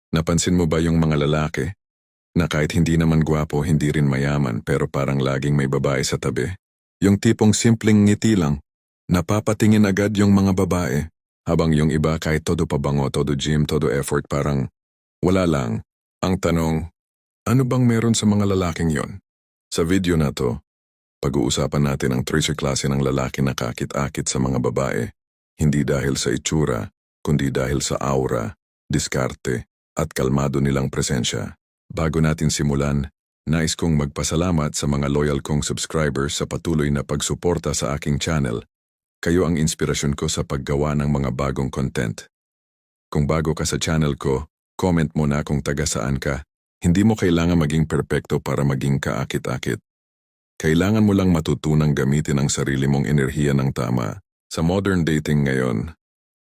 Napansin mo ba yung mga lalaki na kahit hindi naman gwapo, hindi rin mayaman pero parang laging may babae sa tabi? Yung tipong simpleng ngiti lang, napapatingin agad yung mga babae. Habang yung iba kahit todo pabango, todo gym, todo effort parang wala lang. Ang tanong, ano bang meron sa mga lalaking yon? Sa video na to, pag-uusapan natin ang treasure klase ng lalaki na kakit-akit sa mga babae. Hindi dahil sa itsura, kundi dahil sa aura, diskarte, at kalmado nilang presensya. Bago natin simulan, nais kong magpasalamat sa mga loyal kong subscribers sa patuloy na pagsuporta sa aking channel. Kayo ang inspirasyon ko sa paggawa ng mga bagong content. Kung bago ka sa channel ko, comment mo na kung taga saan ka. Hindi mo kailangan maging perpekto para maging kaakit-akit. Kailangan mo lang matutunang gamitin ang sarili mong enerhiya ng tama. Sa modern dating ngayon,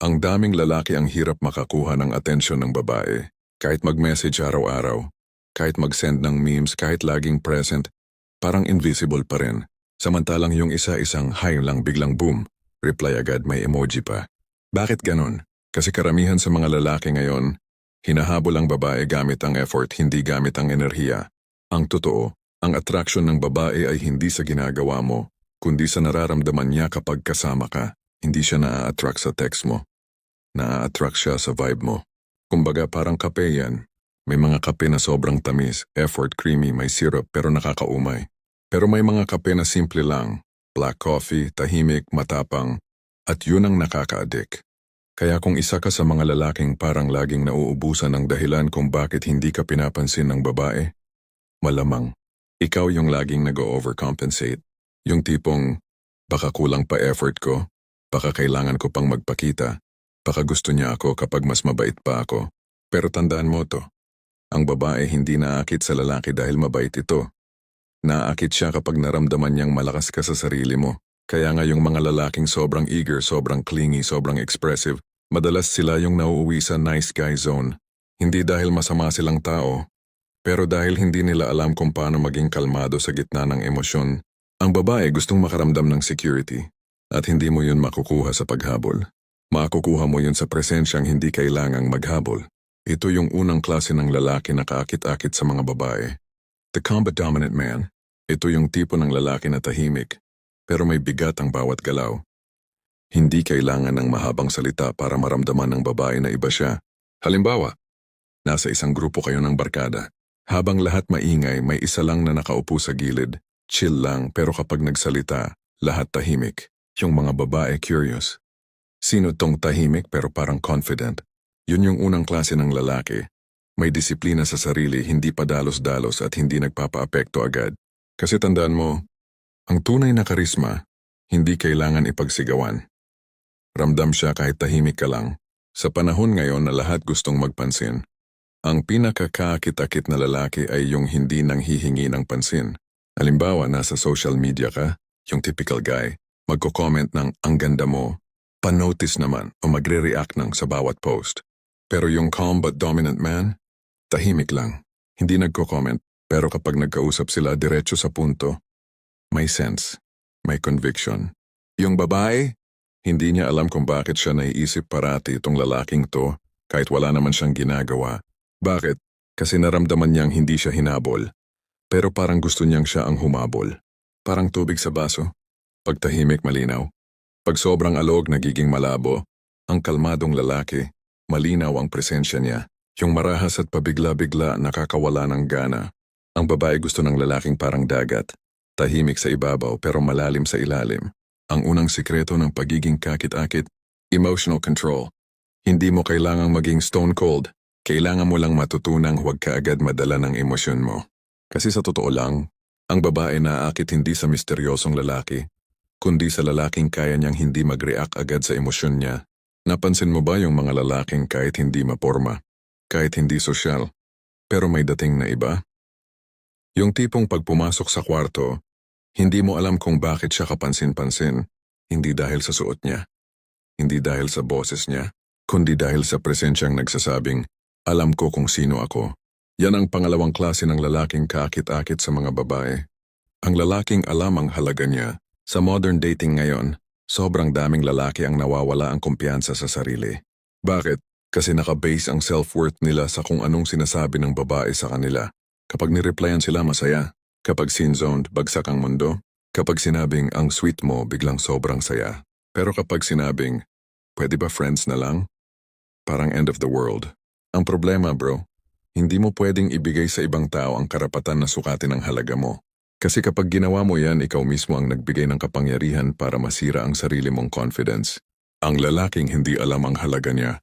ang daming lalaki ang hirap makakuha ng atensyon ng babae. Kahit mag-message araw-araw, kahit mag-send ng memes, kahit laging present, parang invisible pa rin. Samantalang yung isang hi lang biglang boom, reply agad may emoji pa. Bakit ganon? Kasi karamihan sa mga lalaki ngayon, hinahabol ang babae gamit ang effort, hindi gamit ang enerhiya. Ang totoo, ang attraction ng babae ay hindi sa ginagawa mo, kundi sa nararamdaman niya kapag kasama ka. Hindi siya na-attract sa text mo. Na-attract siya sa vibe mo. Kumbaga parang kape yan. May mga kape na sobrang tamis, effort, creamy, may syrup pero nakakaumay. Pero may mga kape na simple lang, black coffee, tahimik, matapang, at yun ang nakaka-addict. Kaya kung isa ka sa mga lalaking parang laging nauubusan ng dahilan kung bakit hindi ka pinapansin ng babae, malamang, ikaw yung laging nag-overcompensate. Yung tipong, baka kulang pa effort ko, baka kailangan ko pang magpakita, baka gusto niya ako kapag mas mabait pa ako. Pero tandaan mo to, ang babae hindi naakit sa lalaki dahil mabait ito. Naakit siya kapag naramdaman niyang malakas ka sa sarili mo. Kaya nga yung mga lalaking sobrang eager, sobrang clingy, sobrang expressive, madalas sila yung nauuwi sa nice guy zone. Hindi dahil masama silang tao, pero dahil hindi nila alam kung paano maging kalmado sa gitna ng emosyon. Ang babae gustong makaramdam ng security, at hindi mo yun makukuha sa paghabol. Makukuha mo yun sa presensyang hindi kailangang maghabol. Ito yung unang klase ng lalaki na kaakit-akit sa mga babae. The combat dominant man. Ito yung tipo ng lalaki na tahimik, pero may bigat ang bawat galaw. Hindi kailangan ng mahabang salita para maramdaman ng babae na iba siya. Halimbawa, nasa isang grupo kayo ng barkada. Habang lahat maingay, may isa lang na nakaupo sa gilid. Chill lang, pero kapag nagsalita, lahat tahimik. Yung mga babae curious. Sino tong tahimik pero parang confident? Yun yung unang klase ng lalaki. May disiplina sa sarili, hindi padalos-dalos at hindi nagpapaapekto agad. Kasi tandaan mo, ang tunay na karisma, hindi kailangan ipagsigawan. Ramdam siya kahit tahimik ka lang. Sa panahon ngayon na lahat gustong magpansin, ang pinakakakit-akit na lalaki ay yung hindi nang hihingi ng pansin. Halimbawa, nasa social media ka, yung typical guy, magko-comment ng ang ganda mo, pa-notice naman o magre-react ng sa bawat post. Pero yung calm but dominant man, tahimik lang. Hindi nagko-comment, pero kapag nagkausap sila diretso sa punto, may sense, may conviction. Yung babae, hindi niya alam kung bakit siya naiisip parati itong lalaking to kahit wala naman siyang ginagawa. Bakit? Kasi naramdaman niyang hindi siya hinabol. Pero parang gusto niyang siya ang humabol. Parang tubig sa baso. Pag tahimik, malinaw. Pag sobrang alog, nagiging malabo. Ang kalmadong lalaki, malinaw ang presensya niya. Yung marahas at pabigla-bigla nakakawala ng gana. Ang babae gusto ng lalaking parang dagat. Tahimik sa ibabaw pero malalim sa ilalim. Ang unang sikreto ng pagiging kakit-akit, emotional control. Hindi mo kailangang maging stone cold. Kailangan mo lang matutunang huwag ka agad madala ng emosyon mo. Kasi sa totoo lang, ang babae naaakit hindi sa misteryosong lalaki, kundi sa lalaking kaya niyang hindi mag-react agad sa emosyon niya. Napansin mo ba yung mga lalaking kahit hindi maporma, kahit hindi sosyal, pero may dating na iba? Yung tipong pag pumasok sa kwarto, hindi mo alam kung bakit siya kapansin-pansin, hindi dahil sa suot niya, hindi dahil sa boses niya, kundi dahil sa presensyang nagsasabing, alam ko kung sino ako. Yan ang pangalawang klase ng lalaking kaakit-akit sa mga babae. Ang lalaking alam ang halaga niya. Sa modern dating ngayon, sobrang daming lalaki ang nawawala ang kumpiyansa sa sarili. Bakit? Kasi nakabase ang self-worth nila sa kung anong sinasabi ng babae sa kanila. Kapag nireplyan sila, masaya. Kapag sin-zoned, bagsak ang mundo. Kapag sinabing, ang sweet mo, biglang sobrang saya. Pero kapag sinabing, pwede ba friends na lang? Parang end of the world. Ang problema, bro, hindi mo pwedeng ibigay sa ibang tao ang karapatan na sukatin ang halaga mo. Kasi kapag ginawa mo yan, ikaw mismo ang nagbigay ng kapangyarihan para masira ang sarili mong confidence. Ang lalaking hindi alam ang halaga niya.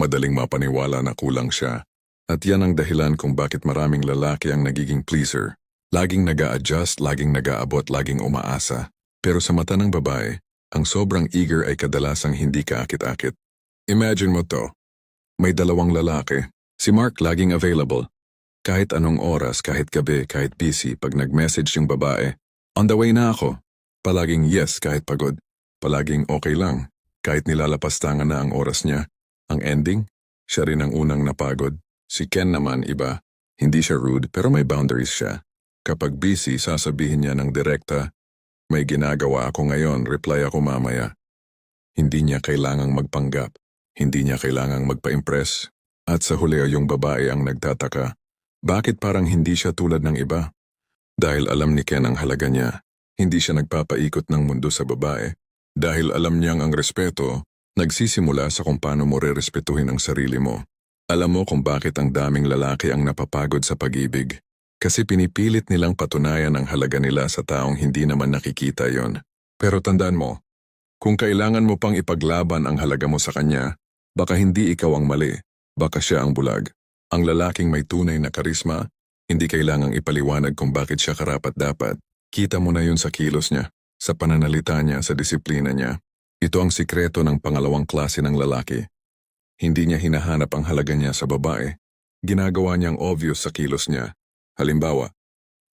Madaling mapaniwala na kulang siya. At yan ang dahilan kung bakit maraming lalaki ang nagiging pleaser. Laging nag-a-adjust, laging nag-aabot, laging umaasa. Pero sa mata ng babae, ang sobrang eager ay kadalasang hindi kaakit-akit. Imagine mo to. May dalawang lalaki. Si Mark laging available. Kahit anong oras, kahit gabi, kahit busy, pag nag-message yung babae, on the way na ako. Palaging yes kahit pagod. Palaging okay lang, kahit nilalapastangan na ang oras niya. Ang ending, siya rin ang unang napagod. Si Ken naman iba, hindi siya rude pero may boundaries siya. Kapag busy, sasabihin niya ng direkta, may ginagawa ako ngayon, reply ako mamaya. Hindi niya kailangang magpanggap, hindi niya kailangang magpa-impress. At sa huli yung babae ang nagtataka, bakit parang hindi siya tulad ng iba? Dahil alam ni Ken ang halaga niya, hindi siya nagpapaikot ng mundo sa babae. Dahil alam niyang ang respeto, nagsisimula sa kung paano mo rerespetuhin ang sarili mo. Alam mo kung bakit ang daming lalaki ang napapagod sa pag-ibig. Kasi pinipilit nilang patunayan ang halaga nila sa taong hindi naman nakikita yon. Pero tandaan mo, kung kailangan mo pang ipaglaban ang halaga mo sa kanya, baka hindi ikaw ang mali, baka siya ang bulag. Ang lalaking may tunay na karisma, hindi kailangang ipaliwanag kung bakit siya karapat-dapat. Kita mo na yun sa kilos niya, sa pananalita niya, sa disiplina niya. Ito ang sikreto ng pangalawang klase ng lalaki. Hindi niya hinahanap ang halaga niya sa babae. Ginagawa niyang obvious sa kilos niya. Halimbawa,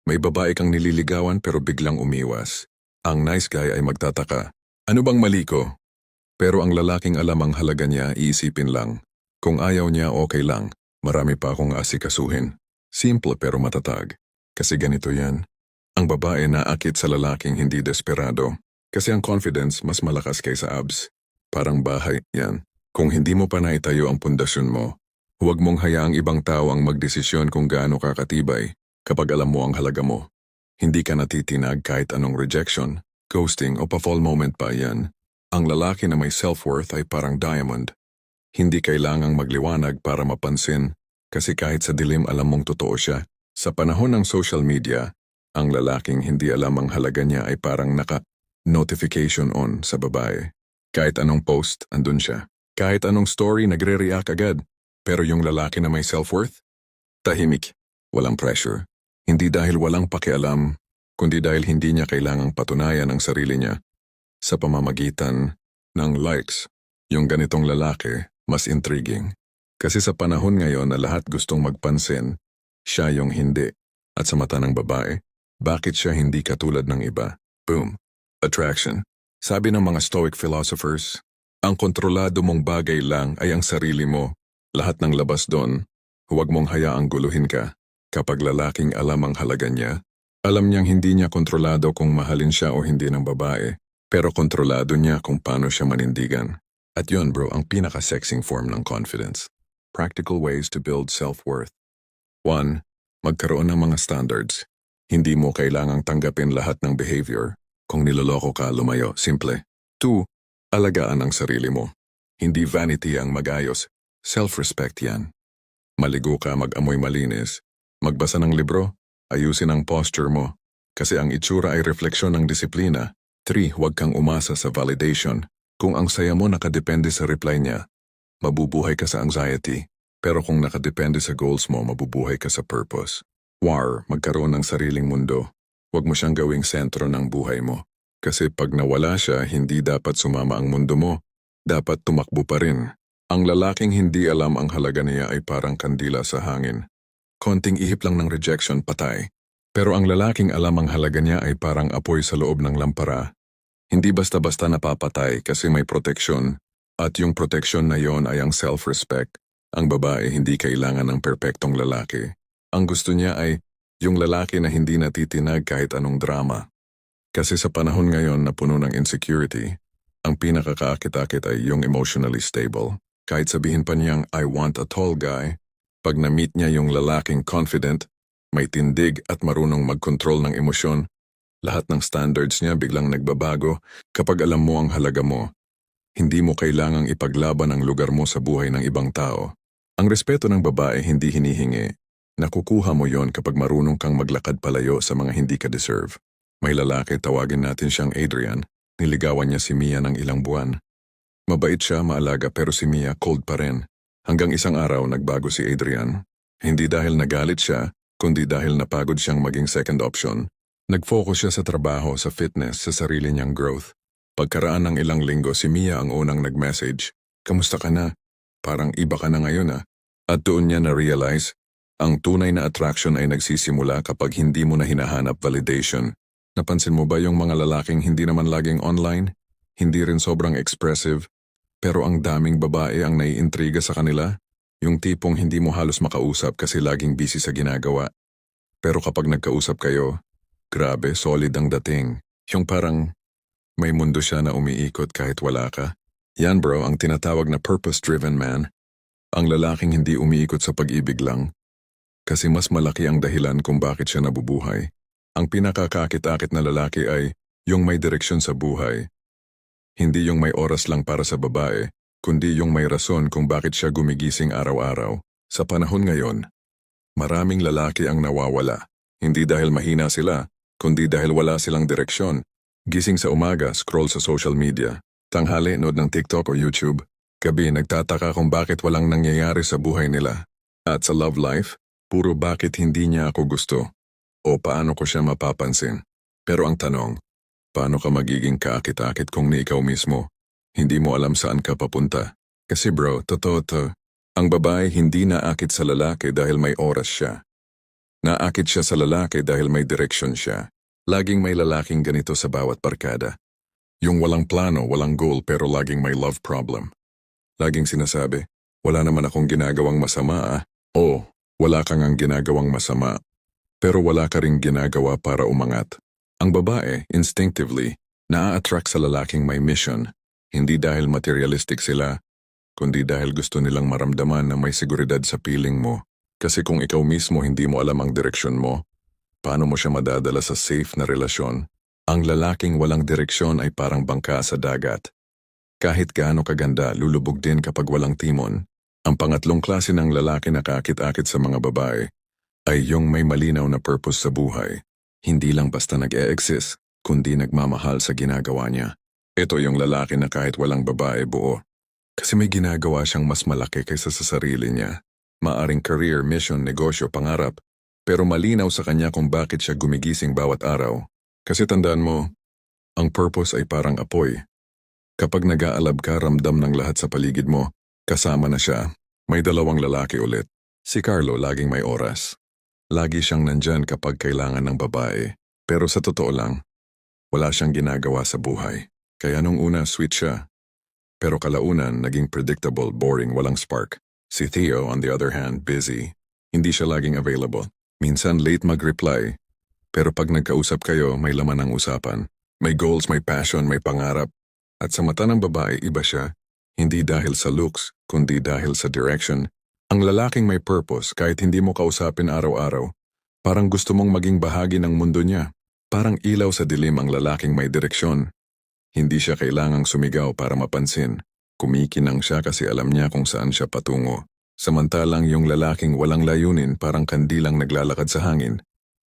may babae kang nililigawan pero biglang umiwas. Ang nice guy ay magtataka. Ano bang mali ko? Pero ang lalaking alam ang halaga niya, iisipin lang. Kung ayaw niya, okay lang. Marami pa akong asikasuhin. Simple pero matatag. Kasi ganito yan. Ang babae naakit sa lalaking hindi desperado. Kasi ang confidence mas malakas kaysa abs. Parang bahay yan. Kung hindi mo pa naitayo ang pundasyon mo, huwag mong hayaang ibang tao ang magdesisyon kung gaano ka katibay kapag alam mo ang halaga mo. Hindi ka natitinag kahit anong rejection, ghosting o pa-fall moment pa yan. Ang lalaki na may self-worth ay parang diamond. Hindi kailangang magliwanag para mapansin kasi kahit sa dilim alam mong totoo siya. Sa panahon ng social media, ang lalaking hindi alam ang halaga niya ay parang notification on sa babae. Kahit anong post, andun siya. Kahit anong story, nagre-react agad. Pero yung lalaki na may self-worth? Tahimik. Walang pressure. Hindi dahil walang pakialam, kundi dahil hindi niya kailangang patunayan ang sarili niya. Sa pamamagitan ng likes, yung ganitong lalaki, mas intriguing. Kasi sa panahon ngayon na lahat gustong magpansin, siya yung hindi. At sa mata ng babae, bakit siya hindi katulad ng iba? Boom. Attraction. Sabi ng mga Stoic philosophers, ang kontrolado mong bagay lang ay ang sarili mo. Lahat ng labas doon, huwag mong hayaang guluhin ka. Kapag lalaking alam ang halaga niya, alam niyang hindi niya kontrolado kung mahalin siya o hindi ng babae, pero kontrolado niya kung paano siya manindigan. At yun bro, ang pinaka-sexing form ng confidence. Practical ways to build self-worth. 1. Magkaroon ng mga standards. Hindi mo kailangang tanggapin lahat ng behavior. Kung niloloko ka, lumayo. Simple. 2. Alagaan ang sarili mo. Hindi vanity ang magayos. Self-respect yan. Maligo ka, mag-amoy malinis. Magbasa ng libro, ayusin ang posture mo. Kasi ang itsura ay refleksyon ng disiplina. 3. Huwag kang umasa sa validation. Kung ang saya mo nakadepende sa reply niya, mabubuhay ka sa anxiety. Pero kung nakadepende sa goals mo, mabubuhay ka sa purpose. Magkaroon ng sariling mundo. Huwag mo siyang gawing sentro ng buhay mo. Kasi pag nawala siya, hindi dapat sumama ang mundo mo. Dapat tumakbo pa rin. Ang lalaking hindi alam ang halaga niya ay parang kandila sa hangin. Konting ihip lang ng rejection, patay. Pero ang lalaking alam ang halaga niya ay parang apoy sa loob ng lampara. Hindi basta-basta napapatay kasi may proteksyon. At yung proteksyon na yon ay ang self-respect. Ang babae hindi kailangan ng perpektong lalaki. Ang gusto niya ay yung lalaki na hindi natitinag kahit anong drama. Kasi sa panahon ngayon na puno ng insecurity, ang pinakakaakit-akit ay yung emotionally stable. Kahit sabihin pa niyang, I want a tall guy, pag na-meet niya yung lalaking confident, may tindig at marunong mag-control ng emosyon, lahat ng standards niya biglang nagbabago kapag alam mo ang halaga mo. Hindi mo kailangang ipaglaban ang lugar mo sa buhay ng ibang tao. Ang respeto ng babae hindi hinihingi. Nakukuha mo yon kapag marunong kang maglakad palayo sa mga hindi ka deserve. May lalaki, tawagin natin siyang Adrian, niligawan niya si Mia ng ilang buwan. Mabait siya, maalaga pero si Mia cold pa rin. Hanggang isang araw nagbago si Adrian. Hindi dahil nagalit siya, kundi dahil napagod siyang maging second option. Nag-focus siya sa trabaho, sa fitness, sa sarili niyang growth. Pagkaraan ng ilang linggo, si Mia ang unang nag-message. Kamusta ka na? Parang iba ka na ngayon ah. At doon niya na-realize, ang tunay na attraction ay nagsisimula kapag hindi mo na hinahanap validation. Napansin mo ba yung mga lalaking hindi naman laging online? Hindi rin sobrang expressive, pero ang daming babae ang naiintriga sa kanila? Yung tipong hindi mo halos makausap kasi laging busy sa ginagawa. Pero kapag nagkausap kayo, grabe, solid ang dating. Yung parang may mundo siya na umiikot kahit wala ka. Yan bro, ang tinatawag na purpose-driven man. Ang lalaking hindi umiikot sa pag-ibig lang. Kasi mas malaki ang dahilan kung bakit siya nabubuhay. Ang pinakakakit-akit na lalaki ay yung may direksyon sa buhay. Hindi yung may oras lang para sa babae, kundi yung may rason kung bakit siya gumigising araw-araw. Sa panahon ngayon, maraming lalaki ang nawawala. Hindi dahil mahina sila, kundi dahil wala silang direksyon. Gising sa umaga, scroll sa social media. Tanghali, nood ng TikTok o YouTube. Gabi, nagtataka kung bakit walang nangyayari sa buhay nila. At sa love life, puro bakit hindi niya ako gusto. O paano ko siya mapapansin. Pero ang tanong, paano ka magiging kaakit-akit kung ni ikaw mismo? Hindi mo alam saan ka papunta. Kasi bro, totoo to. Ang babae hindi naakit sa lalaki dahil may oras siya. Naakit siya sa lalaki dahil may direksyon siya. Laging may lalaking ganito sa bawat barkada. Yung walang plano, walang goal pero laging may love problem. Laging sinasabi, wala naman akong ginagawang masama ah. O, wala kang ang ginagawang masama. Pero wala ka ring ginagawa para umangat. Ang babae, instinctively, naa-attract sa lalaking may mission. Hindi dahil materialistic sila, kundi dahil gusto nilang maramdaman na may seguridad sa piling mo. Kasi kung ikaw mismo hindi mo alam ang direksyon mo, paano mo siya madadala sa safe na relasyon? Ang lalaking walang direksyon ay parang bangka sa dagat. Kahit gaano kaganda, lulubog din kapag walang timon. Ang pangatlong klase ng lalaki na kaakit-akit sa mga babae ay yung may malinaw na purpose sa buhay. Hindi lang basta nag-e-exist, kundi nagmamahal sa ginagawa niya. Ito yung lalaki na kahit walang babae buo. Kasi may ginagawa siyang mas malaki kaysa sa sarili niya. Maaring career, mission, negosyo, pangarap. Pero malinaw sa kanya kung bakit siya gumigising bawat araw. Kasi tandaan mo, ang purpose ay parang apoy. Kapag nag-aalab ka, ramdam ng lahat sa paligid mo, kasama na siya. May dalawang lalaki ulit. Si Carlo laging may oras. Lagi siyang nandyan kapag kailangan ng babae. Pero sa totoo lang, wala siyang ginagawa sa buhay. Kaya nung una, sweet siya. Pero kalaunan, naging predictable, boring, walang spark. Si Theo, on the other hand, busy. Hindi siya laging available. Minsan late mag-reply. Pero pag nagkausap kayo, may laman ang usapan. May goals, may passion, may pangarap. At sa mata ng babae, iba siya. Hindi dahil sa looks, kundi dahil sa direction. Ang lalaking may purpose kahit hindi mo kausapin araw-araw. Parang gusto mong maging bahagi ng mundo niya. Parang ilaw sa dilim ang lalaking may direksyon. Hindi siya kailangang sumigaw para mapansin. Kumikinang siya kasi alam niya kung saan siya patungo. Samantalang yung lalaking walang layunin parang kandilang naglalakad sa hangin.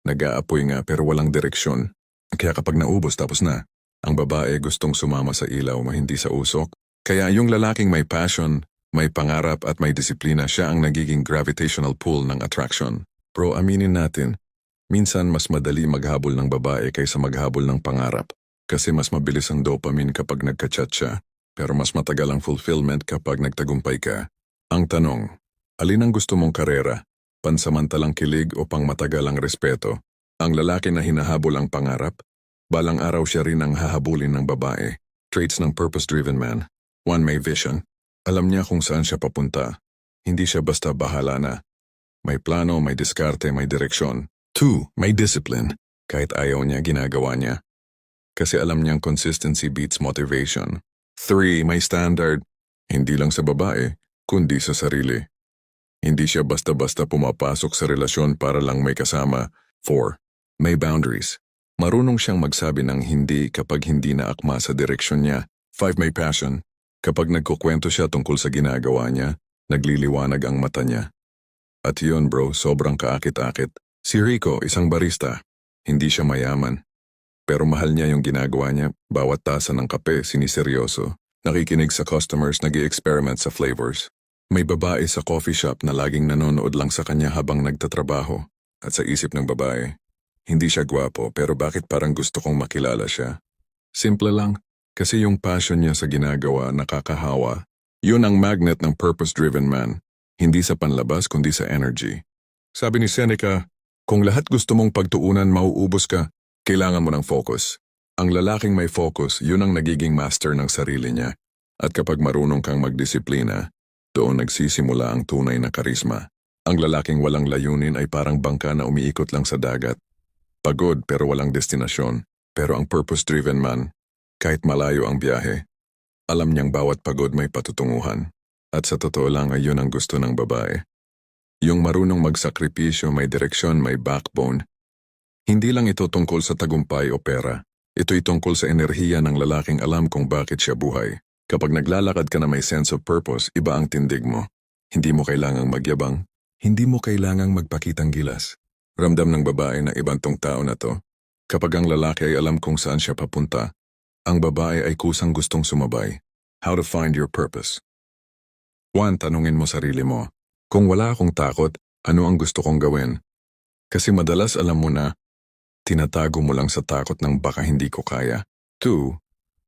Nag-aapoy nga pero walang direksyon. Kaya kapag naubos tapos na, ang babae gustong sumama sa ilaw hindi sa usok. Kaya yung lalaking may passion, may pangarap at may disiplina siya ang nagiging gravitational pull ng attraction. Bro, aminin natin, minsan mas madali maghabol ng babae kaysa maghabol ng pangarap. Kasi mas mabilis ang dopamine kapag nagka-chat siya. Pero mas matagal ang fulfillment kapag nagtagumpay ka. Ang tanong, alin ang gusto mong karera? Pansamantalang kilig o pangmatagalang respeto? Ang lalaki na hinahabol ang pangarap? Balang araw siya rin ang hahabulin ng babae. Traits ng purpose-driven man. 1. May vision. Alam niya kung saan siya papunta. Hindi siya basta bahala na. May plano, may diskarte, may direksyon. 2. May discipline. Kahit ayaw niya, ginagawa niya. Kasi alam niyang consistency beats motivation. 3. May standard. Hindi lang sa babae, kundi sa sarili. Hindi siya basta-basta pumapasok sa relasyon para lang may kasama. 4. May boundaries. Marunong siyang magsabi ng hindi kapag hindi na akma sa direksyon niya. 5. May passion. Kapag nagkukwento siya tungkol sa ginagawa niya, nagliliwanag ang mata niya. At yun bro, sobrang kaakit-akit. Si Rico, isang barista. Hindi siya mayaman. Pero mahal niya yung ginagawa niya. Bawat tasa ng kape, siniseryoso. Nakikinig sa customers, nag-i-experiment sa flavors. May babae sa coffee shop na laging nanonood lang sa kanya habang nagtatrabaho. At sa isip ng babae, hindi siya gwapo pero bakit parang gusto kong makilala siya? Simple lang, kasi yung passion niya sa ginagawa nakakahawa. Yun ang magnet ng purpose-driven man. Hindi sa panlabas kundi sa energy. Sabi ni Seneca, kung lahat gusto mong pagtuunan mauubos ka, kailangan mo ng focus. Ang lalaking may focus, yun ang nagiging master ng sarili niya. At kapag marunong kang magdisiplina, doon nagsisimula ang tunay na karisma. Ang lalaking walang layunin ay parang bangka na umiikot lang sa dagat. Pagod pero walang destinasyon. Pero ang purpose-driven man, kahit malayo ang biyahe, alam niyang bawat pagod may patutunguhan. At sa totoo lang ay yun ang gusto ng babae. Yung marunong magsakripisyo, may direksyon, may backbone. Hindi lang ito tungkol sa tagumpay o pera. Ito'y tungkol sa enerhiya ng lalaking alam kung bakit siya buhay. Kapag naglalakad ka na may sense of purpose, iba ang tindig mo. Hindi mo kailangang magyabang. Hindi mo kailangang magpakitang gilas. Ramdam ng babae na ibang tong tao na to. Kapag ang lalaki ay alam kung saan siya papunta, ang babae ay kusang gustong sumabay. How to find your purpose. 1. Tanungin mo sarili mo. Kung wala akong takot, ano ang gusto kong gawin? Kasi madalas alam mo na, tinatago mo lang sa takot ng baka hindi ko kaya. 2.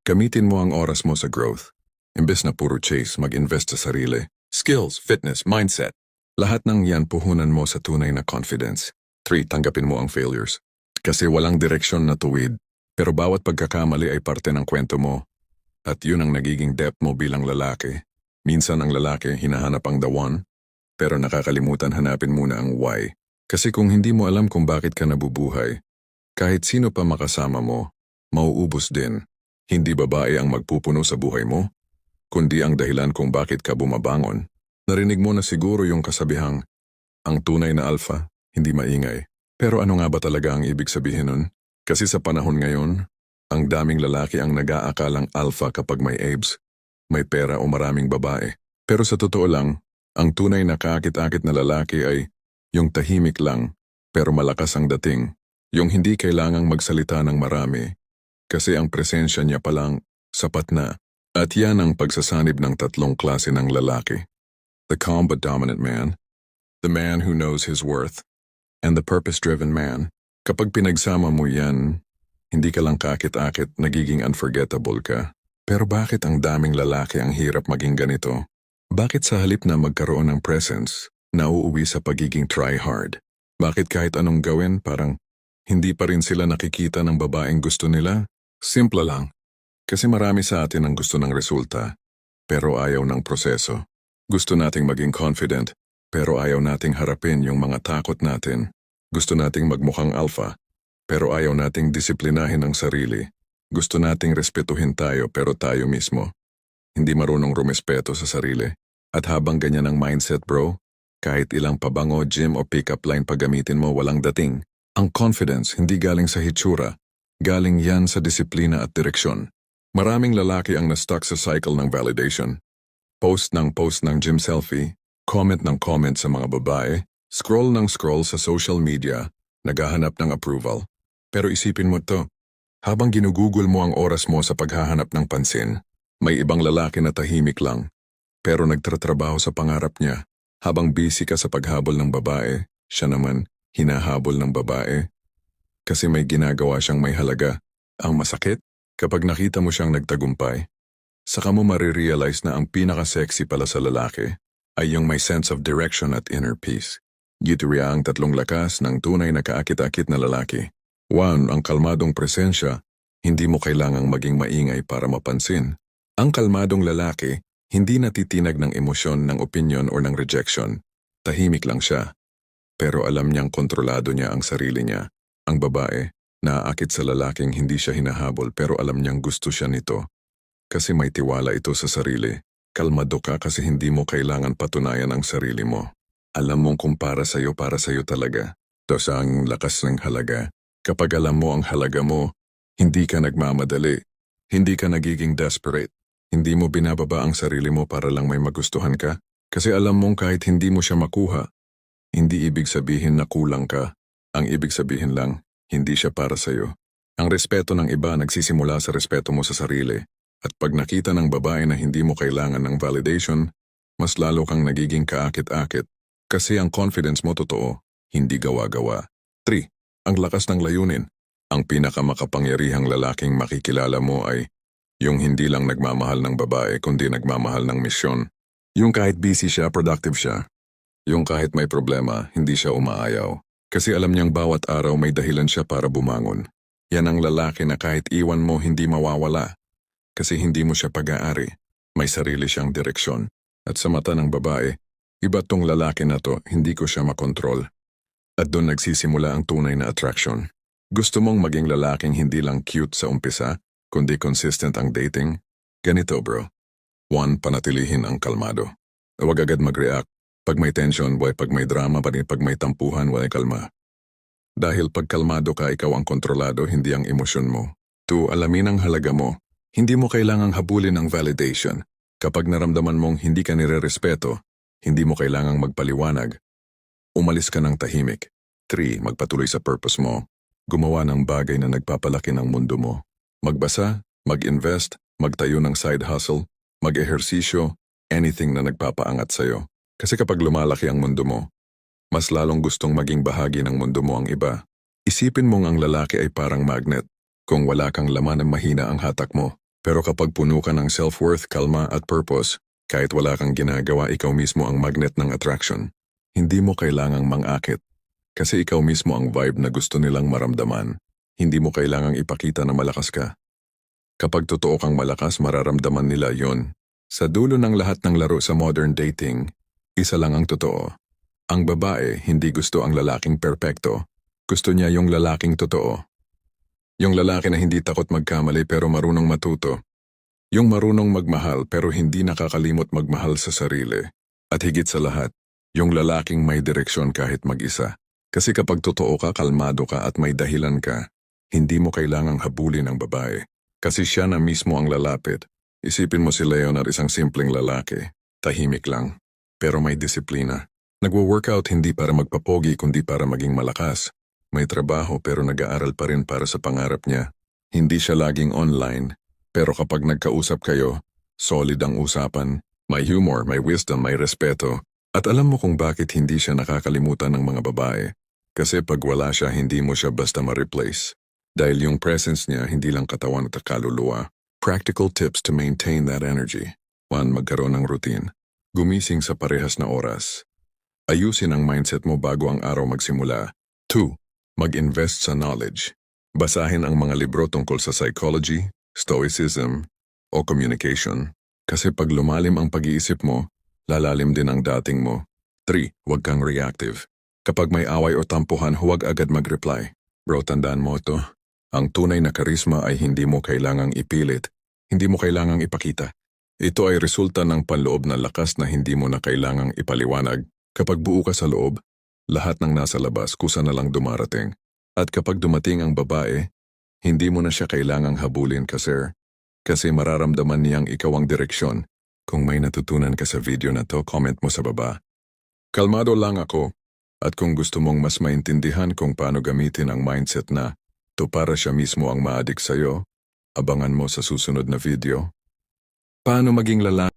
Gamitin mo ang oras mo sa growth. Imbes na puro chase, mag-invest sa sarili. Skills, fitness, mindset. Lahat ng yan puhunan mo sa tunay na confidence. 3. Tanggapin mo ang failures. Kasi walang direksyon na tuwid. Pero bawat pagkakamali ay parte ng kwento mo. At yun ang nagiging depth mo bilang lalaki. Minsan ang lalaki hinahanap ang the one, pero nakakalimutan hanapin muna ang why. Kasi kung hindi mo alam kung bakit ka nabubuhay, kahit sino pa makasama mo, mauubos din. Hindi babae ang magpupuno sa buhay mo, kundi ang dahilan kung bakit ka bumabangon. Narinig mo na siguro yung kasabihang, ang tunay na alpha, hindi maingay. Pero ano nga ba talaga ang ibig sabihin nun? Kasi sa panahon ngayon, ang daming lalaki ang nag-aakalang alpha kapag may abs, may pera o maraming babae. Pero sa totoo lang, ang tunay na kaakit-akit na lalaki ay yung tahimik lang, pero malakas ang dating. Yung hindi kailangang magsalita ng marami, kasi ang presensya niya palang sapat na. At yan ang pagsasanib ng tatlong klase ng lalaki. The calm but dominant man, the man who knows his worth, and the purpose-driven man. Kapag pinagsama mo yan, hindi ka lang kakit-akit, nagiging unforgettable ka. Pero bakit ang daming lalaki ang hirap maging ganito? Bakit sa halip na magkaroon ng presence, nauuwi sa pagiging try-hard? Bakit kahit anong gawin, parang hindi pa rin sila nakikita ng babaeng gusto nila? Simple lang. Kasi marami sa atin ang gusto ng resulta, pero ayaw ng proseso. Gusto nating maging confident, pero ayaw nating harapin yung mga takot natin. Gusto nating magmukhang alpha, pero ayaw nating disiplinahin ang sarili. Gusto nating respetuhin tayo pero tayo mismo. Hindi marunong rumespeto sa sarili. At habang ganyan ang mindset bro, kahit ilang pabango, gym o pick-up line paggamitin mo walang dating. Ang confidence hindi galing sa hitsura, galing yan sa disiplina at direksyon. Maraming lalaki ang na-stuck sa cycle ng validation. Post ng gym selfie, comment ng comment sa mga babae, scroll ng scroll sa social media, naghahanap ng approval. Pero isipin mo to, habang ginugugol mo ang oras mo sa paghahanap ng pansin, may ibang lalaki na tahimik lang, pero nagtatrabaho sa pangarap niya. Habang busy ka sa paghabol ng babae, siya naman hinahabol ng babae. Kasi may ginagawa siyang may halaga. Ang masakit, kapag nakita mo siyang nagtagumpay, saka mo marirealize na ang pinaka-sexy pala sa lalaki ay yung may sense of direction at inner peace. Gituria ang tatlong lakas ng tunay na kaakit-akit na lalaki. 1. Ang kalmadong presensya, hindi mo kailangang maging maingay para mapansin. Ang kalmadong lalaki, hindi natitinag ng emosyon, ng opinion o ng rejection. Tahimik lang siya. Pero alam niyang kontrolado niya ang sarili niya. Ang babae, naaakit sa lalaking hindi siya hinahabol pero alam niyang gusto siya nito. Kasi may tiwala ito sa sarili. Kalmado ka kasi hindi mo kailangan patunayan ang sarili mo. Alam mong kung para sa'yo talaga. Tapos ang lakas ng halaga. Kapag alam mo ang halaga mo, hindi ka nagmamadali. Hindi ka nagiging desperate. Hindi mo binababa ang sarili mo para lang may magustuhan ka. Kasi alam mong kahit hindi mo siya makuha, hindi ibig sabihin na kulang ka. Ang ibig sabihin lang, hindi siya para sa'yo. Ang respeto ng iba nagsisimula sa respeto mo sa sarili. At pag nakita ng babae na hindi mo kailangan ng validation, mas lalo kang nagiging kaakit-akit. Kasi ang confidence mo totoo, hindi gawa-gawa. 3. Ang lakas ng layunin. Ang pinakamakapangyarihang lalaking makikilala mo ay yung hindi lang nagmamahal ng babae kundi nagmamahal ng misyon. Yung kahit busy siya, productive siya. Yung kahit may problema, hindi siya umaayaw. Kasi alam niyang bawat araw may dahilan siya para bumangon. Yan ang lalaki na kahit iwan mo hindi mawawala. Kasi hindi mo siya pag-aari. May sarili siyang direksyon. At sa mata ng babae, iba tong lalaki na to, hindi ko siya makontrol. At doon nagsisimula ang tunay na attraction. Gusto mong maging lalaking hindi lang cute sa umpisa, kundi consistent ang dating? Ganito bro. 1. Panatilihin ang kalmado. Huwag agad mag-react. Pag may tension, pag may drama, pag may tampuhan, walay kalma. Dahil pag kalmado ka, ikaw ang kontrolado, hindi ang emosyon mo. 2. Alamin ang halaga mo. Hindi mo kailangang habulin ang validation. Kapag naramdaman mong hindi ka nire-respeto, hindi mo kailangang magpaliwanag. Umalis ka ng tahimik. 3. Magpatuloy sa purpose mo. Gumawa ng bagay na nagpapalaki ng mundo mo. Magbasa, mag-invest, magtayo ng side hustle, mag-ehersisyo, anything na nagpapaangat sa'yo. Kasi kapag lumalaki ang mundo mo, mas lalong gustong maging bahagi ng mundo mo ang iba. Isipin mong ang lalaki ay parang magnet. Kung wala kang laman ng mahina ang hatak mo. Pero kapag puno ka ng self-worth, kalma at purpose, kahit wala kang ginagawa, ikaw mismo ang magnet ng attraction. Hindi mo kailangang mangakit. Kasi ikaw mismo ang vibe na gusto nilang maramdaman. Hindi mo kailangang ipakita na malakas ka. Kapag totoo kang malakas, mararamdaman nila yon. Sa dulo ng lahat ng laro sa modern dating, isa lang ang totoo. Ang babae hindi gusto ang lalaking perpekto. Gusto niya yung lalaking totoo. Yung lalaki na hindi takot magkamali pero marunong matuto. Yung marunong magmahal pero hindi nakakalimot magmahal sa sarili. At higit sa lahat, yung lalaking may direksyon kahit mag-isa. Kasi kapag totoo ka, kalmado ka at may dahilan ka, hindi mo kailangang habulin ang babae. Kasi siya na mismo ang lalapit. Isipin mo si Leonard, isang simpleng lalaki. Tahimik lang. Pero may disiplina. Nagwo-workout hindi para magpapogi kundi para maging malakas. May trabaho pero nag-aaral pa rin para sa pangarap niya. Hindi siya laging online, pero kapag nagkausap kayo, solid ang usapan, may humor, may wisdom, may respeto. At alam mo kung bakit hindi siya nakakalimutan ng mga babae. Kasi pag wala siya, hindi mo siya basta ma-replace. Dahil yung presence niya, hindi lang katawan at kaluluwa. Practical tips to maintain that energy. 1. Magkaroon ng routine. Gumising sa parehas na oras. Ayusin ang mindset mo bago ang araw magsimula. 2. Mag-invest sa knowledge. Basahin ang mga libro tungkol sa psychology, stoicism, o communication. Kasi pag lumalim ang pag-iisip mo, lalalim din ang dating mo. 3. Huwag kang reactive. Kapag may away o tampuhan, huwag agad mag-reply. Bro, tandaan mo ito. Ang tunay na karisma ay hindi mo kailangang ipilit. Hindi mo kailangang ipakita. Ito ay resulta ng panloob na lakas na hindi mo na kailangang ipaliwanag. Kapag buo ka sa loob, lahat ng nasa labas kusa na lang dumarating. At kapag dumating ang babae, hindi mo na siya kailangang habulin kasi mararamdaman niyang ikaw ang direksyon. Kung may natutunan ka sa video na to, comment mo sa baba. Kalmado lang ako. At kung gusto mong mas maintindihan kung paano gamitin ang mindset na to para siya mismo ang maadik sa'yo, abangan mo sa susunod na video. Paano maging lalaki?